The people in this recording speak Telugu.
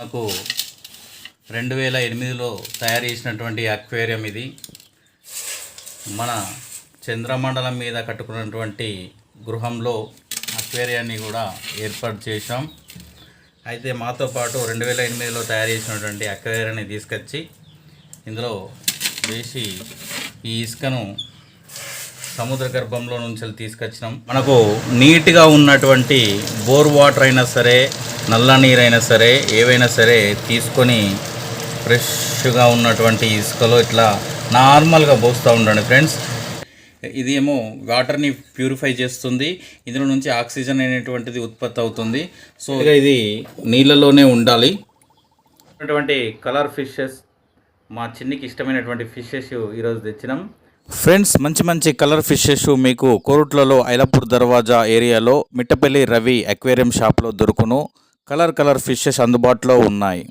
నాకు 2008లో తయారు చేసినటువంటి అక్వేరియం ఇది. మన చంద్రమండలం మీద కట్టుకున్నటువంటి గృహంలో అక్వేరియాన్ని కూడా ఏర్పాటు చేశాం. అయితే మాతో పాటు 2008లో తయారు చేసినటువంటి అక్వేరియాన్ని తీసుకొచ్చి ఇందులో వేసి ఈ ఇసుకను సముద్ర గర్భంలో నుంచి తీసుకొచ్చినాం. మనకు నీట్గా ఉన్నటువంటి బోర్ వాటర్ అయినా సరే, నల్ల నీరైనా సరే, ఏవైనా సరే తీసుకొని ఫ్రెష్గా ఉన్నటువంటి ఇసుకలో ఇట్లా నార్మల్గా పోస్తూ ఉండండి ఫ్రెండ్స్. ఇది ఏమో వాటర్ని ప్యూరిఫై చేస్తుంది, ఇందులో నుంచి ఆక్సిజన్ అనేటువంటిది ఉత్పత్తి అవుతుంది. సో ఇది నీళ్ళలోనే ఉండాలి. అటువంటి కలర్ ఫిషెస్, మా చిన్నికి ఇష్టమైనటువంటి ఫిషెస్ ఈరోజు తెచ్చినాం ఫ్రెండ్స్. మంచి మంచి కలర్ ఫిషెస్ మీకు కోరుట్లలో ఐలాపూర్ దర్వాజా ఏరియాలో మిట్టపల్లి రవి అక్వేరియం షాప్లో దొరుకును. కలర్ ఫిషెస్ అందుబాటులో ఉన్నాయి.